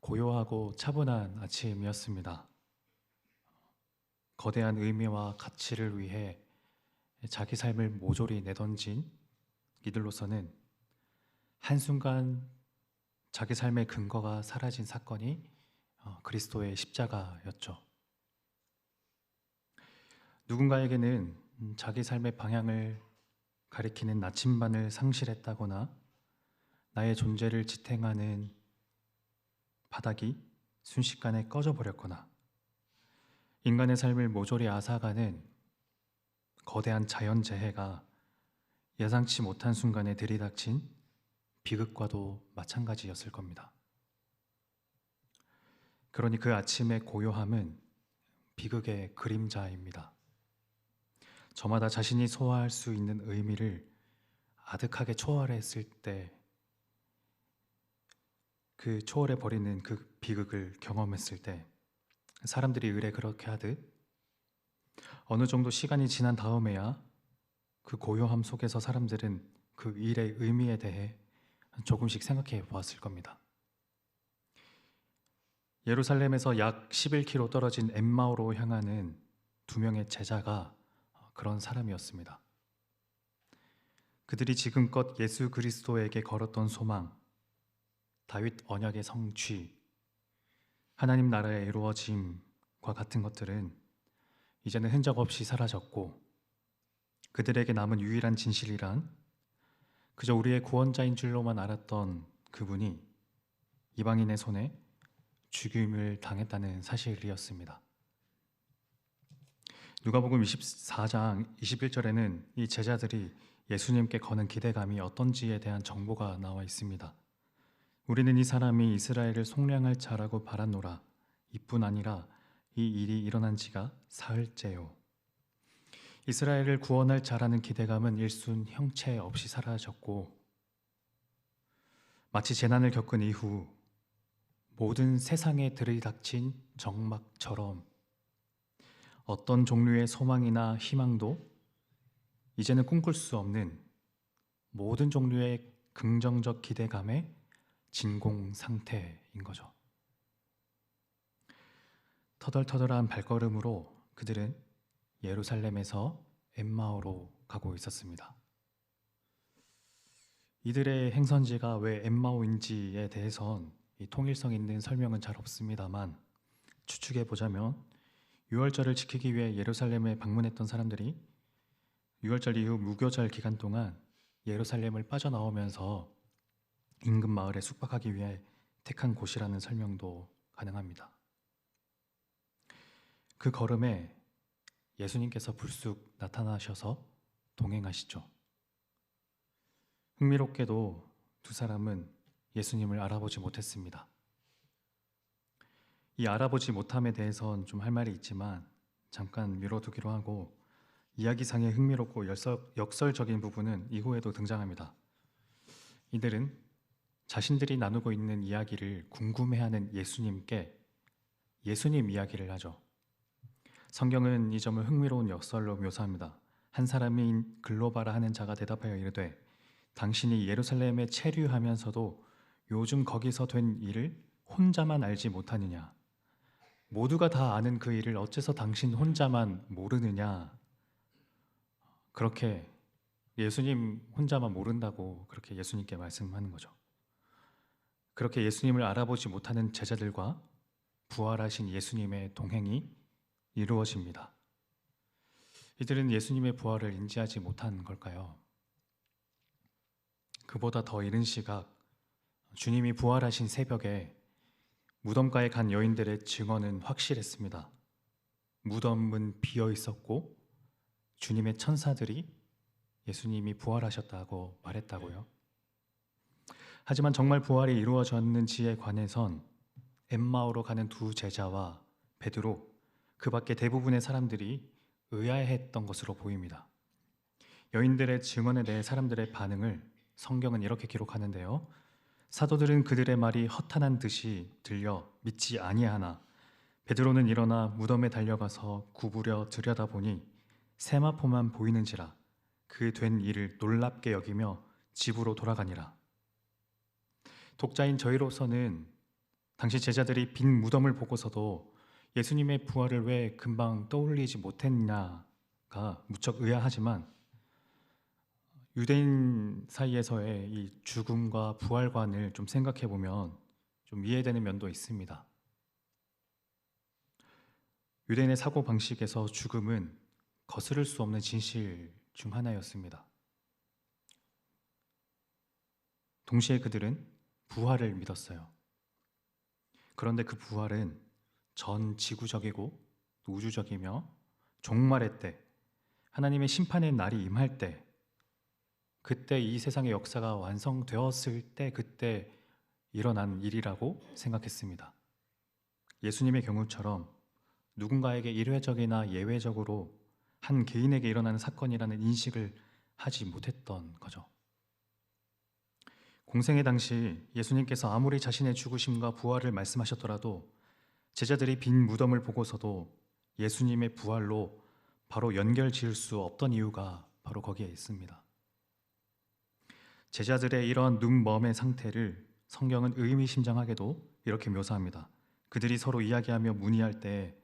고요하고 차분한 아침이었습니다. 거대한 의미와 가치를 위해 자기 삶을 모조리 내던진 이들로서는 한순간 자기 삶의 근거가 사라진 사건이 그리스도의 십자가였죠. 누군가에게는 자기 삶의 방향을 가리키는 나침반을 상실했다거나 나의 존재를 지탱하는 바닥이 순식간에 꺼져버렸거나 인간의 삶을 모조리 앗아가는 거대한 자연재해가 예상치 못한 순간에 들이닥친 비극과도 마찬가지였을 겁니다. 그러니 그 아침의 고요함은 비극의 그림자입니다. 저마다 자신이 소화할 수 있는 의미를 아득하게 초월했을 때, 그 초월해버리는 그 비극을 경험했을 때 사람들이 의례 그렇게 하듯 어느 정도 시간이 지난 다음에야 그 고요함 속에서 사람들은 그 일의 의미에 대해 조금씩 생각해 보았을 겁니다. 예루살렘에서 약 11km 떨어진 엠마오로 향하는 두 명의 제자가 그런 사람이었습니다. 그들이 지금껏 예수 그리스도에게 걸었던 소망, 다윗 언약의 성취, 하나님 나라의 이루어짐과 같은 것들은 이제는 흔적 없이 사라졌고, 그들에게 남은 유일한 진실이란 그저 우리의 구원자인 줄로만 알았던 그분이 이방인의 손에 죽임을 당했다는 사실이었습니다. 누가복음 24장 21절에는 이 제자들이 예수님께 거는 기대감이 어떤지에 대한 정보가 나와 있습니다. 우리는 이 사람이 이스라엘을 속량할 자라고 바랐노라. 이뿐 아니라 이 일이 일어난 지가 사흘째요. 이스라엘을 구원할 자라는 기대감은 일순 형체 없이 사라졌고, 마치 재난을 겪은 이후 모든 세상에 들이닥친 정막처럼 어떤 종류의 소망이나 희망도 이제는 꿈꿀 수 없는 모든 종류의 긍정적 기대감의 진공 상태인 거죠. 터덜터덜한 발걸음으로 그들은 예루살렘에서 엠마오로 가고 있었습니다. 이들의 행선지가 왜 엠마오인지에 대해선 이 통일성 있는 설명은 잘 없습니다만, 추측해 보자면 6월절을 지키기 위해 예루살렘에 방문했던 사람들이 6월절 이후 무교절 기간 동안 예루살렘을 빠져나오면서 인근 마을에 숙박하기 위해 택한 곳이라는 설명도 가능합니다. 그 걸음에 예수님께서 불쑥 나타나셔서 동행하시죠. 흥미롭게도 두 사람은 예수님을 알아보지 못했습니다. 이 알아보지 못함에 대해선 좀 할 말이 있지만 잠깐 미뤄두기로 하고, 이야기상의 흥미롭고 역설적인 부분은 이후에도 등장합니다. 이들은 자신들이 나누고 있는 이야기를 궁금해하는 예수님께 예수님 이야기를 하죠. 성경은 이 점을 흥미로운 역설로 묘사합니다. 한 사람이 글로바라 하는 자가 대답하여 이르되, 당신이 예루살렘에 체류하면서도 요즘 거기서 된 일을 혼자만 알지 못하느냐? 모두가 다 아는 그 일을 어째서 당신 혼자만 모르느냐? 그렇게 예수님 혼자만 모른다고 그렇게 예수님께 말씀하는 거죠. 그렇게 예수님을 알아보지 못하는 제자들과 부활하신 예수님의 동행이 이루어집니다. 이들은 예수님의 부활을 인지하지 못한 걸까요? 그보다 더 이른 시각, 주님이 부활하신 새벽에 무덤가에 간 여인들의 증언은 확실했습니다. 무덤은 비어 있었고 주님의 천사들이 예수님이 부활하셨다고 말했다고요. 하지만 정말 부활이 이루어졌는지에 관해선 엠마오로 가는 두 제자와 베드로, 그 밖에 대부분의 사람들이 의아해했던 것으로 보입니다. 여인들의 증언에 대해 사람들의 반응을 성경은 이렇게 기록하는데요. 사도들은 그들의 말이 허탄한 듯이 들려 믿지 아니하나 베드로는 일어나 무덤에 달려가서 구부려 들여다보니 세마포만 보이는지라 그 된 일을 놀랍게 여기며 집으로 돌아가니라. 독자인 저희로서는 당시 제자들이 빈 무덤을 보고서도 예수님의 부활을 왜 금방 떠올리지 못했냐가 무척 의아하지만 유대인 사이에서의 이 죽음과 부활관을 좀 생각해 보면 좀 이해되는 면도 있습니다. 유대인의 사고 방식에서 죽음은 거스를 수 없는 진실 중 하나였습니다. 동시에 그들은 부활을 믿었어요. 그런데 그 부활은 전 지구적이고 우주적이며 종말의 때, 하나님의 심판의 날이 임할 때, 그때 이 세상의 역사가 완성되었을 때 그때 일어난 일이라고 생각했습니다. 예수님의 경우처럼 누군가에게 일회적이나 예외적으로 한 개인에게 일어나는 사건이라는 인식을 하지 못했던 거죠. 공생의 당시 예수님께서 아무리 자신의 죽으심과 부활을 말씀하셨더라도 제자들이 빈 무덤을 보고서도 예수님의 부활로 바로 연결 지을 수 없던 이유가 바로 거기에 있습니다. 제자들의 이런 눈먼의 상태를 성경은 의미심장하게도 이렇게 묘사합니다. 그들이 서로 이야기하며 문의할 때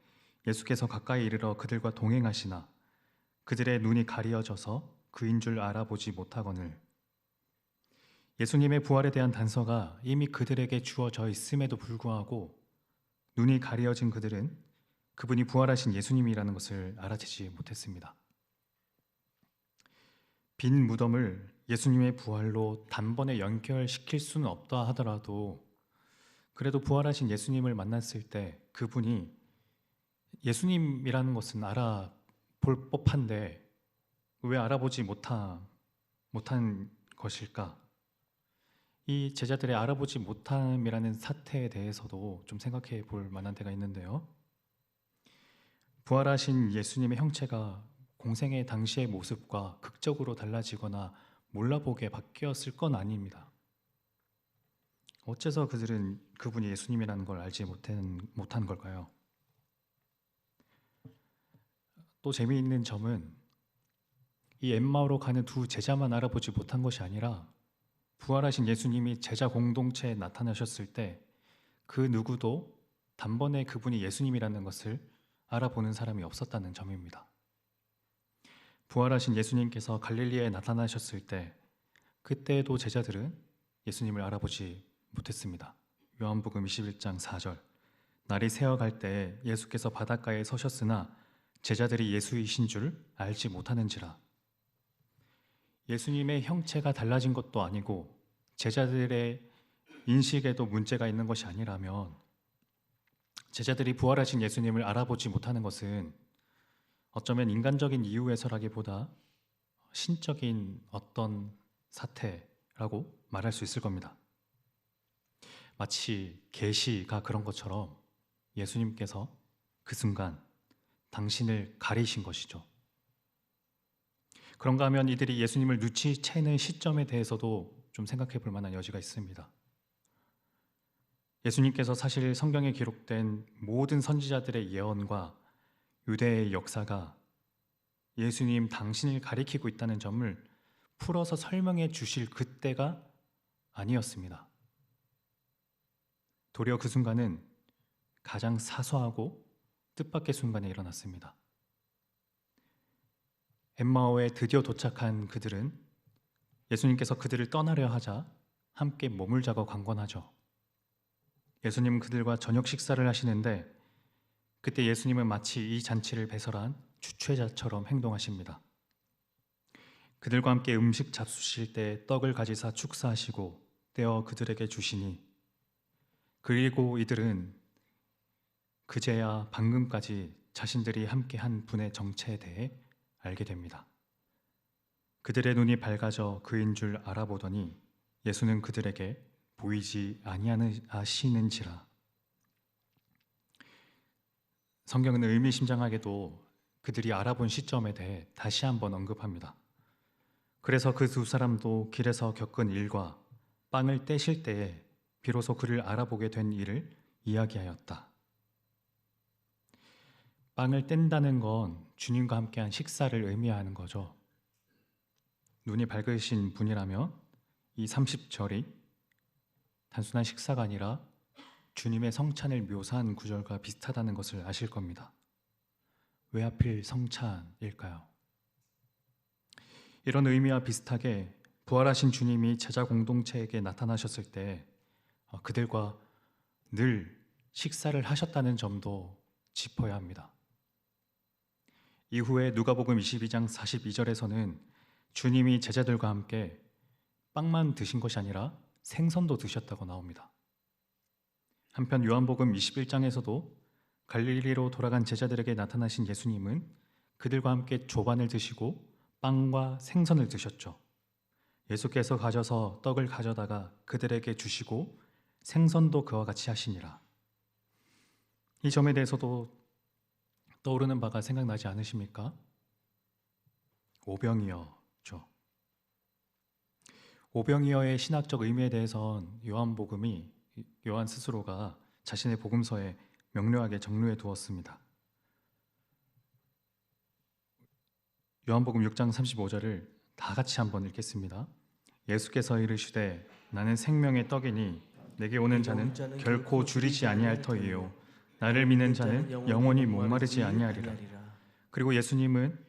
예수께서 가까이 이르러 그들과 동행하시나 그들의 눈이 가리어져서 그인 줄 알아보지 못하거늘. 예수님의 부활에 대한 단서가 이미 그들에게 주어져 있음에도 불구하고 눈이 가리어진 그들은 그분이 부활하신 예수님이라는 것을 알아채지 못했습니다. 빈 무덤을 예수님의 부활로 단번에 연결시킬 수는 없다 하더라도 그래도 부활하신 예수님을 만났을 때 그분이 예수님이라는 것은 알아볼 법한데 왜 알아보지 못한 것일까? 이 제자들의 알아보지 못함이라는 사태에 대해서도 좀 생각해 볼 만한 데가 있는데요. 부활하신 예수님의 형체가 공생의 당시의 모습과 극적으로 달라지거나 몰라보게 바뀌었을 건 아닙니다. 어째서 그들은 그분이 예수님이라는 걸 알지 못한 걸까요? 또 재미있는 점은 이 엠마오로 가는 두 제자만 알아보지 못한 것이 아니라 부활하신 예수님이 제자 공동체에 나타나셨을 때 그 누구도 단번에 그분이 예수님이라는 것을 알아보는 사람이 없었다는 점입니다. 부활하신 예수님께서 갈릴리에 나타나셨을 때 그때도 제자들은 예수님을 알아보지 못했습니다. 요한복음 21장 4절. 날이 새어갈 때 예수께서 바닷가에 서셨으나 제자들이 예수이신 줄 알지 못하는지라. 예수님의 형체가 달라진 것도 아니고 제자들의 인식에도 문제가 있는 것이 아니라면 제자들이 부활하신 예수님을 알아보지 못하는 것은 어쩌면 인간적인 이유에서라기보다 신적인 어떤 사태라고 말할 수 있을 겁니다. 마치 계시가 그런 것처럼 예수님께서 그 순간 당신을 가리신 것이죠. 그런가 하면 이들이 예수님을 눈치채는 시점에 대해서도 좀 생각해 볼 만한 여지가 있습니다. 예수님께서 사실 성경에 기록된 모든 선지자들의 예언과 유대의 역사가 예수님 당신을 가리키고 있다는 점을 풀어서 설명해 주실 그때가 아니었습니다. 도리어 그 순간은 가장 사소하고 뜻밖의 순간에 일어났습니다. 엠마오에 드디어 도착한 그들은 예수님께서 그들을 떠나려 하자 함께 머물자고 강권하죠. 예수님은 그들과 저녁 식사를 하시는데 그때 예수님은 마치 이 잔치를 배설한 주최자처럼 행동하십니다. 그들과 함께 음식 잡수실 때 떡을 가지사 축사하시고 떼어 그들에게 주시니 그리고 이들은 그제야 방금까지 자신들이 함께한 분의 정체에 대해 알게 됩니다. 그들의 눈이 밝아져 그인 줄 알아보더니 예수는 그들에게 보이지 아니하시는지라. 성경은 의미심장하게도 그들이 알아본 시점에 대해 다시 한번 언급합니다. 그래서 그 두 사람도 길에서 겪은 일과 빵을 떼실 때에 비로소 그를 알아보게 된 일을 이야기하였다. 빵을 뗀다는 건 주님과 함께한 식사를 의미하는 거죠. 눈이 밝으신 분이라면 이 30절이 단순한 식사가 아니라 주님의 성찬을 묘사한 구절과 비슷하다는 것을 아실 겁니다. 왜 하필 성찬일까요? 이런 의미와 비슷하게 부활하신 주님이 제자 공동체에게 나타나셨을 때 그들과 늘 식사를 하셨다는 점도 짚어야 합니다. 이후에 누가복음 22장 42절에서는 주님이 제자들과 함께 빵만 드신 것이 아니라 생선도 드셨다고 나옵니다. 한편 요한복음 21장에서도 갈릴리로 돌아간 제자들에게 나타나신 예수님은 그들과 함께 조반을 드시고 빵과 생선을 드셨죠. 예수께서 가져서 떡을 가져다가 그들에게 주시고 생선도 그와 같이 하시니라. 이 점에 대해서도 떠오르는 바가 생각나지 않으십니까? 오병이어죠. 오병이어의 신학적 의미에 대해선 요한 스스로가 자신의 복음서에 명료하게 정리해 두었습니다. 요한복음 6장 35절을 다 같이 한번 읽겠습니다. 예수께서 이르시되 나는 생명의 떡이니 내게 오는 자는 결코 줄이지 아니할 터이요 나를 믿는 자는 영원히 목마르지 아니하리라. 그리고 예수님은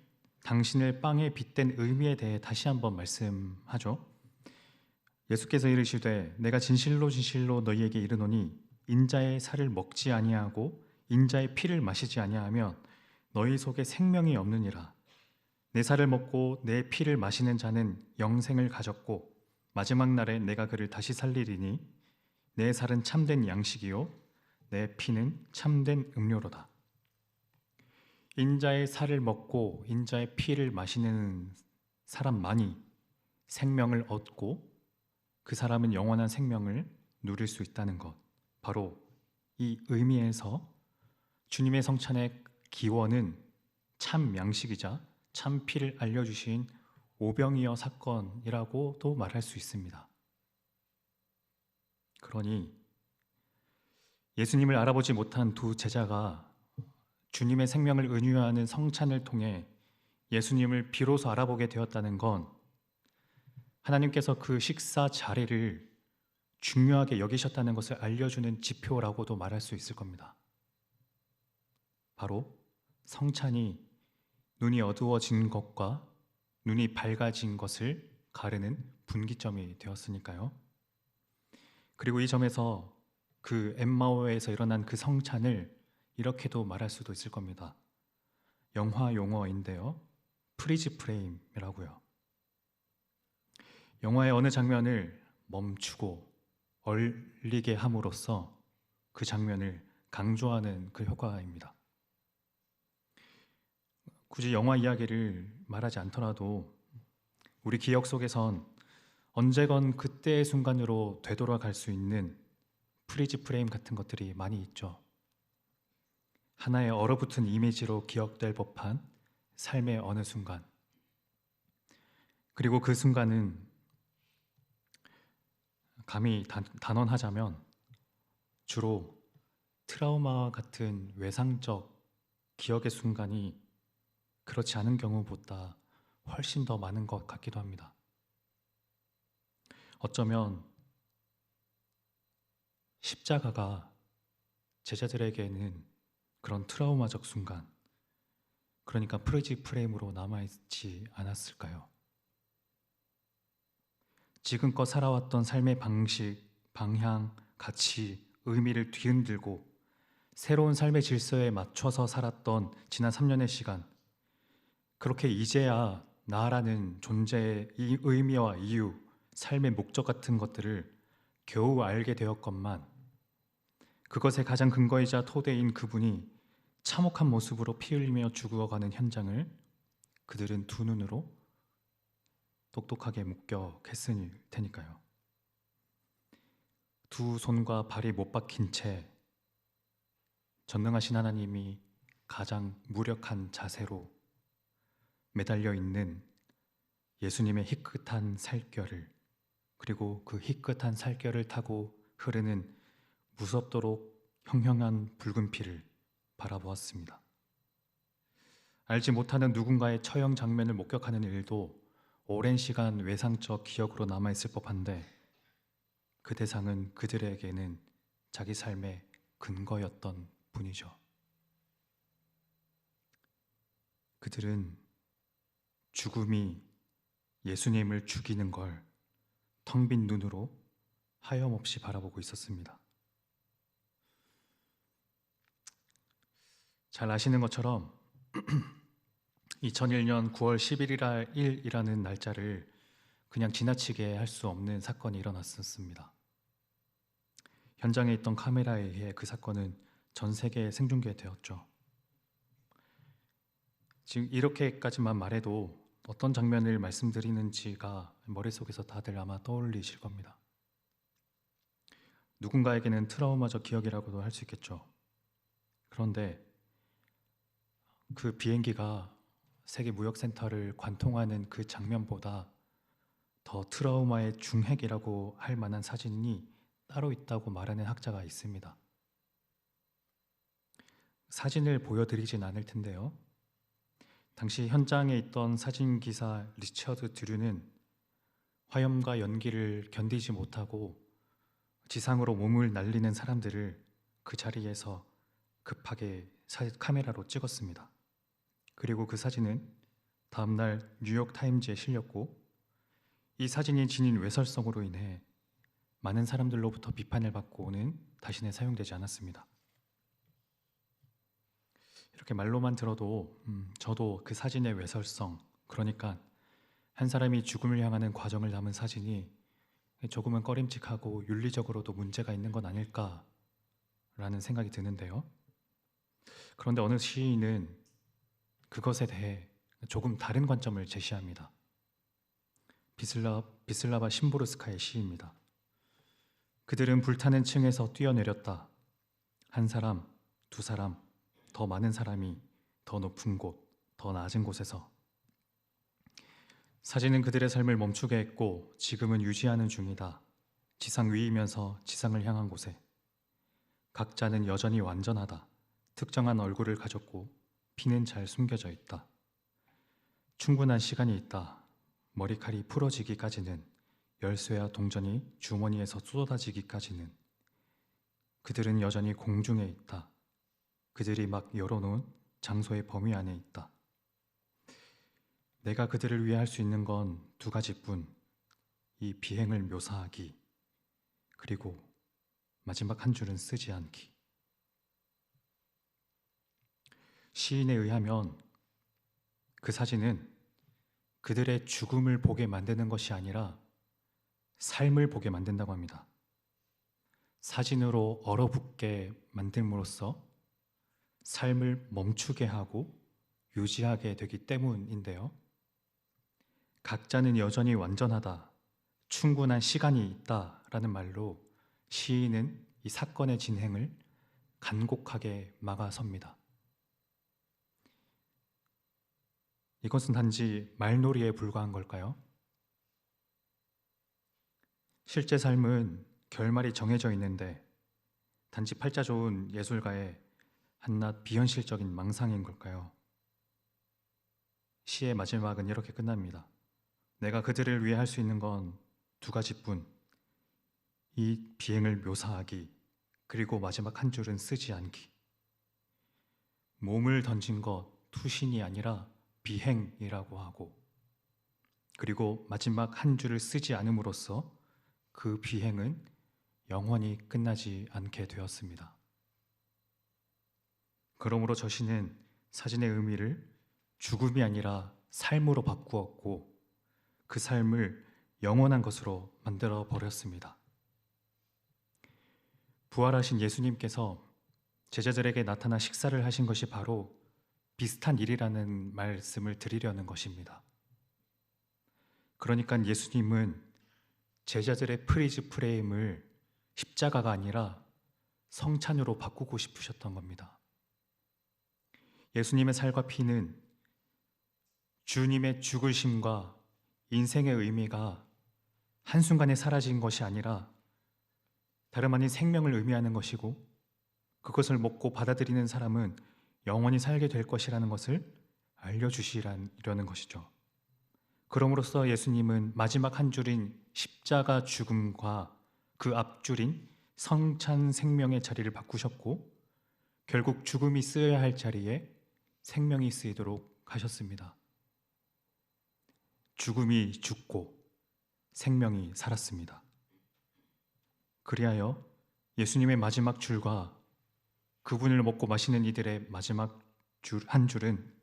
당신을 빵에 빗댄 의미에 대해 다시 한번 말씀하죠. 예수께서 이르시되 내가 진실로 진실로 너희에게 이르노니 인자의 살을 먹지 아니하고 인자의 피를 마시지 아니하면 너희 속에 생명이 없느니라. 내 살을 먹고 내 피를 마시는 자는 영생을 가졌고 마지막 날에 내가 그를 다시 살리리니 내 살은 참된 양식이요 내 피는 참된 음료로다. 인자의 살을 먹고 인자의 피를 마시는 사람만이 생명을 얻고 그 사람은 영원한 생명을 누릴 수 있다는 것, 바로 이 의미에서 주님의 성찬의 기원은 참 양식이자 참 피를 알려주신 오병이어 사건이라고도 말할 수 있습니다. 그러니 예수님을 알아보지 못한 두 제자가 주님의 생명을 은유하는 성찬을 통해 예수님을 비로소 알아보게 되었다는 건 하나님께서 그 식사 자리를 중요하게 여기셨다는 것을 알려주는 지표라고도 말할 수 있을 겁니다. 바로 성찬이 눈이 어두워진 것과 눈이 밝아진 것을 가르는 분기점이 되었으니까요. 그리고 이 점에서 그 엠마오에서 일어난 그 성찬을 이렇게도 말할 수도 있을 겁니다. 영화 용어인데요. 프리즈 프레임이라고요. 영화의 어느 장면을 멈추고 얼리게 함으로써 그 장면을 강조하는 그 효과입니다. 굳이 영화 이야기를 말하지 않더라도 우리 기억 속에선 언제건 그때의 순간으로 되돌아갈 수 있는 프리즈 프레임 같은 것들이 많이 있죠. 하나의 얼어붙은 이미지로 기억될 법한 삶의 어느 순간, 그리고 그 순간은 감히 단언하자면 주로 트라우마와 같은 외상적 기억의 순간이 그렇지 않은 경우보다 훨씬 더 많은 것 같기도 합니다. 어쩌면 십자가가 제자들에게는 그런 트라우마적 순간, 그러니까 프리즈 프레임으로 남아있지 않았을까요? 지금껏 살아왔던 삶의 방식, 방향, 가치, 의미를 뒤흔들고 새로운 삶의 질서에 맞춰서 살았던 지난 3년의 시간, 그렇게 이제야 나라는 존재의 이 의미와 이유, 삶의 목적 같은 것들을 겨우 알게 되었건만 그것의 가장 근거이자 토대인 그분이 참혹한 모습으로 피 흘리며 죽어가는 현장을 그들은 두 눈으로 똑똑하게 목격했을 테니까요. 두 손과 발이 못 박힌 채 전능하신 하나님이 가장 무력한 자세로 매달려 있는 예수님의 희끗한 살결을, 그리고 그 희끗한 살결을 타고 흐르는 무섭도록 형형한 붉은 피를 바라보았습니다. 알지 못하는 누군가의 처형 장면을 목격하는 일도 오랜 시간 외상적 기억으로 남아있을 법한데 그 대상은 그들에게는 자기 삶의 근거였던 분이죠. 그들은 죽음이 예수님을 죽이는 걸 텅 빈 눈으로 하염없이 바라보고 있었습니다. 잘 아시는 것처럼 2001년 9월 11일이라는 날짜를 그냥 지나치게 할 수 없는 사건이 일어났었습니다. 현장에 있던 카메라에 의해 그 사건은 전 세계에 생중계되었죠. 지금 이렇게까지만 말해도 어떤 장면을 말씀드리는지가 머릿속에서 다들 아마 떠올리실 겁니다. 누군가에게는 트라우마적 기억이라고도 할 수 있겠죠. 그런데 그 비행기가 세계무역센터를 관통하는 그 장면보다 더 트라우마의 중핵이라고 할 만한 사진이 따로 있다고 말하는 학자가 있습니다. 사진을 보여드리진 않을 텐데요. 당시 현장에 있던 사진기사 리처드 드류는 화염과 연기를 견디지 못하고 지상으로 몸을 날리는 사람들을 그 자리에서 급하게 카메라로 찍었습니다. 그리고 그 사진은 다음날 뉴욕타임즈에 실렸고, 이 사진이 지닌 외설성으로 인해 많은 사람들로부터 비판을 받고는 다시는 사용되지 않았습니다. 이렇게 말로만 들어도 저도 그 사진의 외설성, 그러니까 한 사람이 죽음을 향하는 과정을 담은 사진이 조금은 꺼림칙하고 윤리적으로도 문제가 있는 건 아닐까라는 생각이 드는데요. 그런데 어느 시인은 그것에 대해 조금 다른 관점을 제시합니다. 비슬라바 심보르스카의 시입니다. 그들은 불타는 층에서 뛰어내렸다. 한 사람, 두 사람, 더 많은 사람이 더 높은 곳, 더 낮은 곳에서. 사진은 그들의 삶을 멈추게 했고 지금은 유지하는 중이다. 지상 위이면서 지상을 향한 곳에. 각자는 여전히 완전하다. 특정한 얼굴을 가졌고 피는 잘 숨겨져 있다. 충분한 시간이 있다. 머리칼이 풀어지기까지는, 열쇠와 동전이 주머니에서 쏟아지기까지는. 그들은 여전히 공중에 있다. 그들이 막 열어놓은 장소의 범위 안에 있다. 내가 그들을 위해 할 수 있는 건 두 가지뿐. 이 비행을 묘사하기, 그리고 마지막 한 줄은 쓰지 않기. 시인에 의하면 그 사진은 그들의 죽음을 보게 만드는 것이 아니라 삶을 보게 만든다고 합니다. 사진으로 얼어붙게 만듦으로써 삶을 멈추게 하고 유지하게 되기 때문인데요. 각자는 여전히 완전하다, 충분한 시간이 있다라는 말로 시인은 이 사건의 진행을 간곡하게 막아섭니다. 이것은 단지 말놀이에 불과한 걸까요? 실제 삶은 결말이 정해져 있는데 단지 팔자 좋은 예술가의 한낱 비현실적인 망상인 걸까요? 시의 마지막은 이렇게 끝납니다. 내가 그들을 위해 할 수 있는 건 두 가지뿐. 이 비행을 묘사하기, 그리고 마지막 한 줄은 쓰지 않기. 몸을 던진 것 투신이 아니라 비행이라고 하고, 그리고 마지막 한 줄을 쓰지 않음으로써 그 비행은 영원히 끝나지 않게 되었습니다. 그러므로 저 시는 사진의 의미를 죽음이 아니라 삶으로 바꾸었고 그 삶을 영원한 것으로 만들어 버렸습니다. 부활하신 예수님께서 제자들에게 나타나 식사를 하신 것이 바로 비슷한 일이라는 말씀을 드리려는 것입니다. 그러니까 예수님은 제자들의 프리즈 프레임을 십자가가 아니라 성찬으로 바꾸고 싶으셨던 겁니다. 예수님의 살과 피는 주님의 죽으심과 인생의 의미가 한순간에 사라진 것이 아니라 다름 아닌 생명을 의미하는 것이고, 그것을 먹고 받아들이는 사람은 영원히 살게 될 것이라는 것을 알려주시려는 것이죠. 그럼으로써 예수님은 마지막 한 줄인 십자가 죽음과 그 앞줄인 성찬 생명의 자리를 바꾸셨고 결국 죽음이 쓰여야 할 자리에 생명이 쓰이도록 하셨습니다. 죽음이 죽고 생명이 살았습니다. 그리하여 예수님의 마지막 줄과 그분을 먹고 마시는 이들의 마지막 한 줄은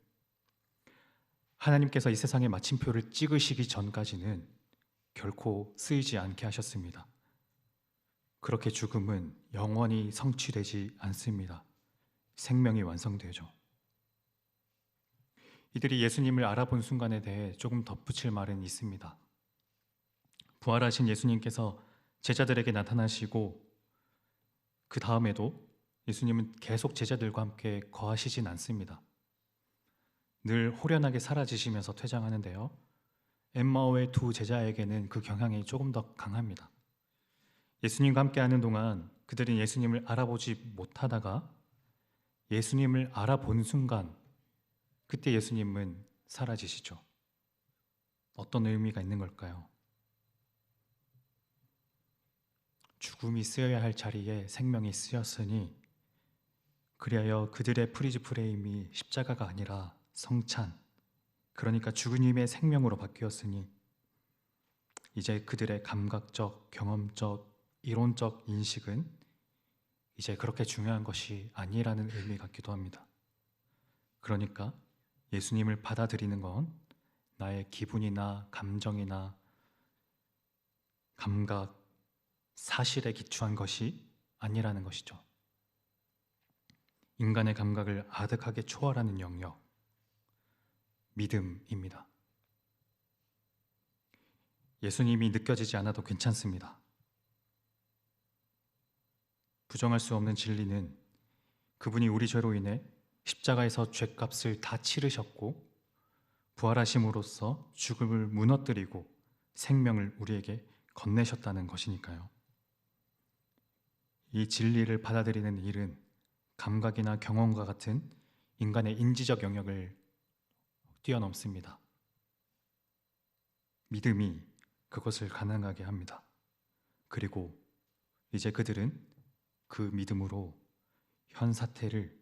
하나님께서 이 세상에 마침표를 찍으시기 전까지는 결코 쓰이지 않게 하셨습니다. 그렇게 죽음은 영원히 성취되지 않습니다. 생명이 완성되죠. 이들이 예수님을 알아본 순간에 대해 조금 덧붙일 말은 있습니다. 부활하신 예수님께서 제자들에게 나타나시고 그 다음에도 예수님은 계속 제자들과 함께 거하시진 않습니다. 늘 호련하게 사라지시면서 퇴장하는데요. 엠마오의 두 제자에게는 그 경향이 조금 더 강합니다. 예수님과 함께하는 동안 그들은 예수님을 알아보지 못하다가 예수님을 알아본 순간 그때 예수님은 사라지시죠. 어떤 의미가 있는 걸까요? 죽음이 쓰여야 할 자리에 생명이 쓰였으니 그리하여 그들의 프리즈 프레임이 십자가가 아니라 성찬, 그러니까 죽은 힘의 생명으로 바뀌었으니 이제 그들의 감각적, 경험적, 이론적 인식은 이제 그렇게 중요한 것이 아니라는 의미 같기도 합니다. 그러니까 예수님을 받아들이는 건 나의 기분이나 감정이나 감각, 사실에 기초한 것이 아니라는 것이죠. 인간의 감각을 아득하게 초월하는 영역, 믿음입니다. 예수님이 느껴지지 않아도 괜찮습니다. 부정할 수 없는 진리는 그분이 우리 죄로 인해 십자가에서 죄값을 다 치르셨고 부활하심으로써 죽음을 무너뜨리고 생명을 우리에게 건네셨다는 것이니까요. 이 진리를 받아들이는 일은 감각이나 경험과 같은 인간의 인지적 영역을 뛰어넘습니다. 믿음이 그것을 가능하게 합니다. 그리고 이제 그들은 그 믿음으로 현 사태를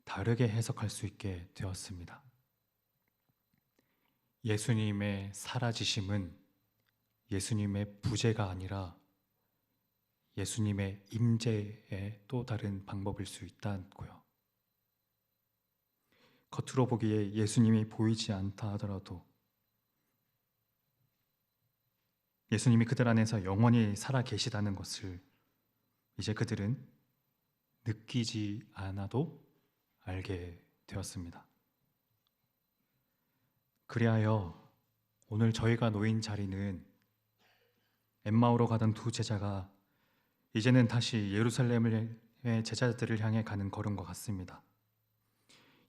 다르게 해석할 수 있게 되었습니다. 예수님의 사라지심은 예수님의 부재가 아니라 예수님의 임재의 또 다른 방법일 수 있다고요. 겉으로 보기에 예수님이 보이지 않다 하더라도 예수님이 그들 안에서 영원히 살아 계시다는 것을 이제 그들은 느끼지 않아도 알게 되었습니다. 그리하여 오늘 저희가 놓인 자리는 엠마오로 가던 두 제자가 이제는 다시 예루살렘의 제자들을 향해 가는 걸음과 같습니다.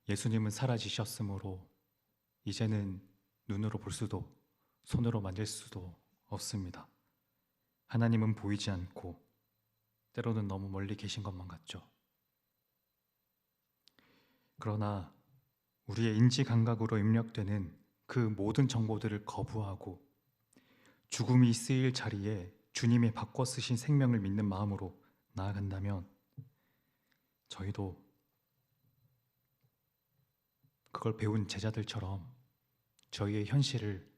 예수님은 사라지셨으므로 이제는 눈으로 볼 수도 손으로 만질 수도 없습니다. 하나님은 보이지 않고 때로는 너무 멀리 계신 것만 같죠. 그러나 우리의 인지 감각으로 입력되는 그 모든 정보들을 거부하고 죽음이 쓰일 자리에 주님이 바꿔 쓰신 생명을 믿는 마음으로 나아간다면 저희도 그걸 배운 제자들처럼 저희의 현실을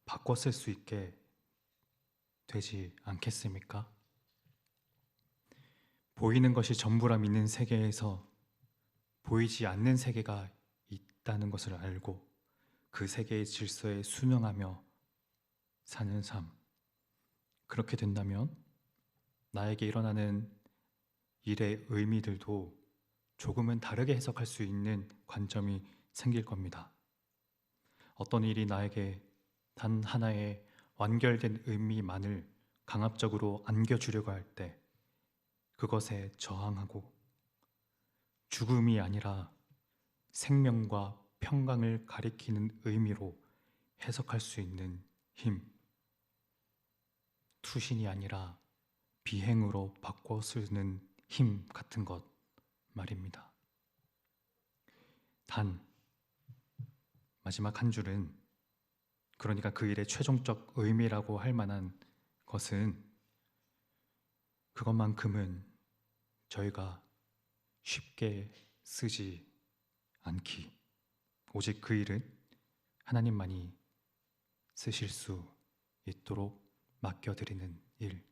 바꿔 쓸 수 있게 되지 않겠습니까? 보이는 것이 전부라 믿는 세계에서 보이지 않는 세계가 있다는 것을 알고 그 세계의 질서에 순응하며 사는 삶, 그렇게 된다면 나에게 일어나는 일의 의미들도 조금은 다르게 해석할 수 있는 관점이 생길 겁니다. 어떤 일이 나에게 단 하나의 완결된 의미만을 강압적으로 안겨주려고 할 때 그것에 저항하고 죽음이 아니라 생명과 평강을 가리키는 의미로 해석할 수 있는 힘, 투신이 아니라 비행으로 바꿔 쓰는 힘 같은 것 말입니다. 단 마지막 한 줄은, 그러니까 그 일의 최종적 의미라고 할 만한 것은 그것만큼은 저희가 쉽게 쓰지 않기, 오직 그 일은 하나님만이 쓰실 수 있도록 맡겨드리는 일,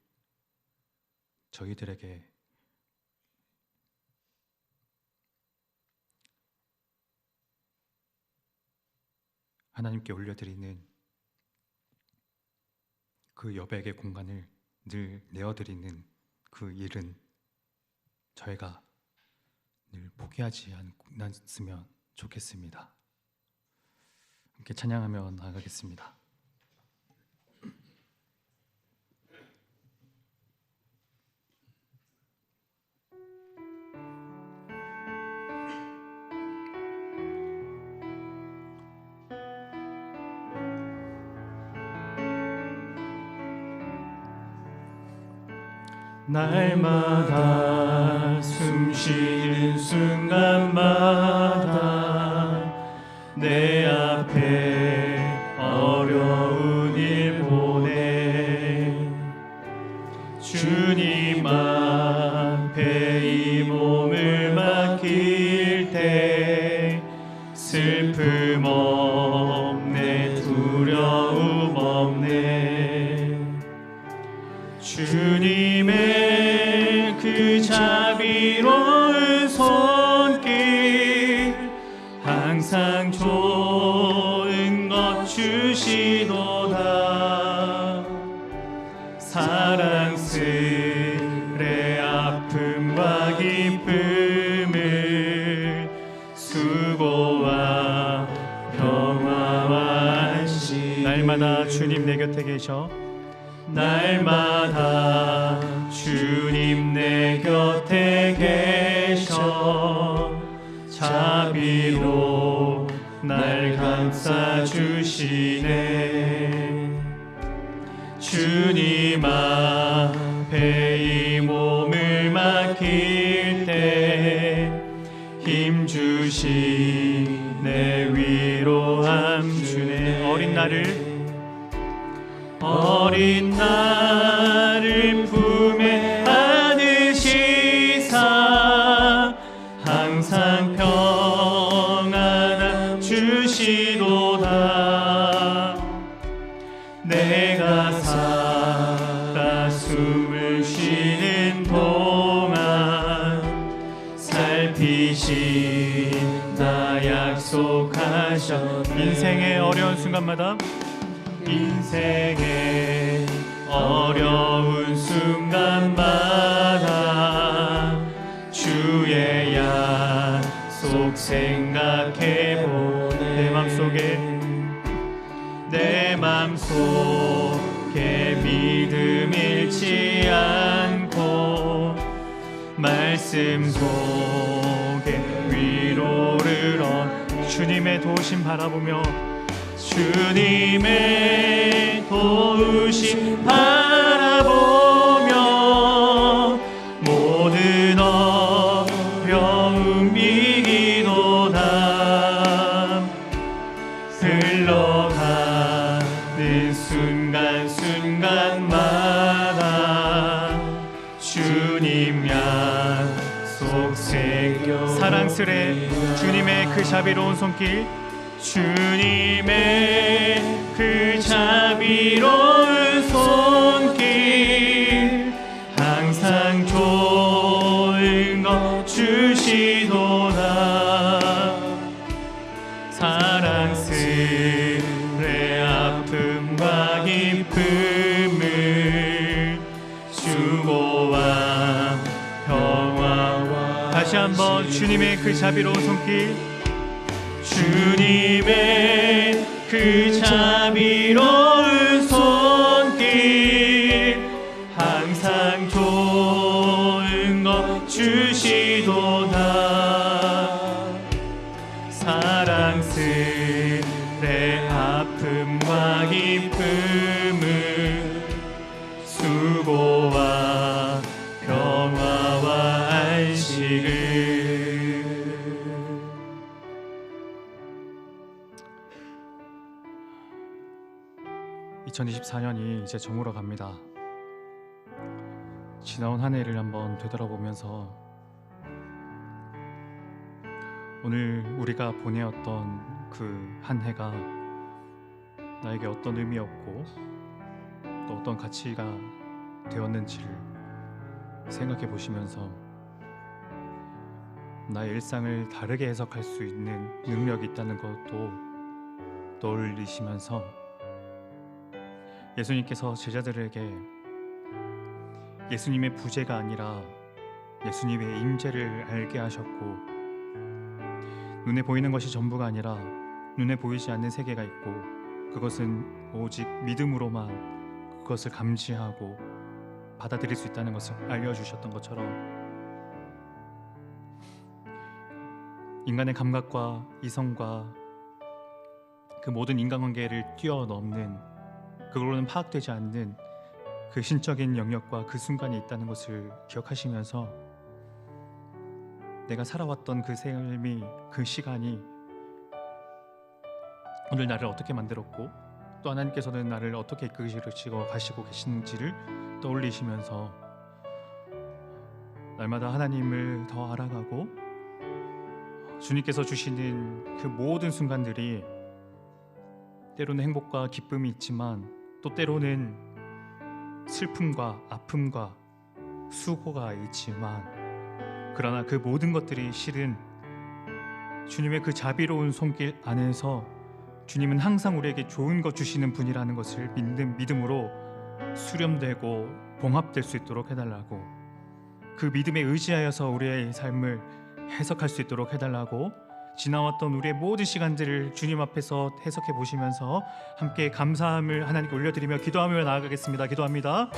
저희들에게 하나님께 올려드리는 그 여백의 공간을 늘 내어드리는 그 일은 저희가 늘 포기하지 않았으면 좋겠습니다. 함께 찬양하며 나가겠습니다. 날마다 숨쉬는 순간마다 내 앞에 어려운 일 보내 주님 앞에 이 몸을 맡길 때 슬픔 없네 두려움 없네 주님의 그 자비로운 손길 항상 좋은 것 주시도다 사랑스레 아픔과 기쁨을 수고와 평화와 안식 날마다 주님 내 곁에 계셔 날마다 주님 내 곁에 계셔 자비로 날 감싸 주시네 주님 앞에 이 몸을 맡길 때 힘 주시네 위로함 주네 어린 나를 품에 안으시사 항상 평안함 주시도다 내가 살아 숨을 쉬는 동안 살피신다 약속하셔 인생의 어려운 순간마다 인생의 어려운 순간마다 주의 약속 생각해보네 내 맘속에 믿음 잃지 않고 말씀 속에 위로를 주님의 도우심 바라보며 주님의 도우심 바라보며 모든 어려움 이기도다 흘러가는 순간순간마다 주님 약속 새겨 사랑스레 주님의 그 자비로운 손길 주님의 그 자비로운 손길 항상 좋은 것 주시도다 사랑스레 아픔과 기쁨을 수고와 평화와 다시 한번 주님의 그 자비로운 손길 주님의 그 자비로운 손길 항상 좋은 것 주시도다 사랑스레 아픔과 기쁨을 수고와 평화와 안식을 2024년이 이제 저물어 갑니다. 지나온 한 해를 한번 되돌아보면서 오늘 우리가 보내었던 그 한 해가 나에게 어떤 의미였고 또 어떤 가치가 되었는지를 생각해 보시면서 나의 일상을 다르게 해석할 수 있는 능력이 있다는 것도 떠올리시면서 예수님께서 제자들에게 예수님의 부재가 아니라 예수님의 임재를 알게 하셨고 눈에 보이는 것이 전부가 아니라 눈에 보이지 않는 세계가 있고 그것은 오직 믿음으로만 그것을 감지하고 받아들일 수 있다는 것을 알려주셨던 것처럼 인간의 감각과 이성과 그 모든 인간관계를 뛰어넘는 그걸로는 파악되지 않는 그 신적인 영역과 그 순간이 있다는 것을 기억하시면서 내가 살아왔던 그 삶이 그 시간이 오늘 나를 어떻게 만들었고 또 하나님께서는 나를 어떻게 이끌으시고 가시고 계시는지를 떠올리시면서 날마다 하나님을 더 알아가고 주님께서 주시는 그 모든 순간들이 때로는 행복과 기쁨이 있지만 또 때로는 슬픔과 아픔과 수고가 있지만 그러나 그 모든 것들이 실은 주님의 그 자비로운 손길 안에서 주님은 항상 우리에게 좋은 것 주시는 분이라는 것을 믿음으로 수렴되고 봉합될 수 있도록 해달라고 그 믿음에 의지하여서 우리의 삶을 해석할 수 있도록 해달라고 지나왔던 우리의 모든 시간들을 주님 앞에서 해석해 보시면서 함께 감사함을 하나님께 올려드리며 기도하며 나아가겠습니다. 기도합니다.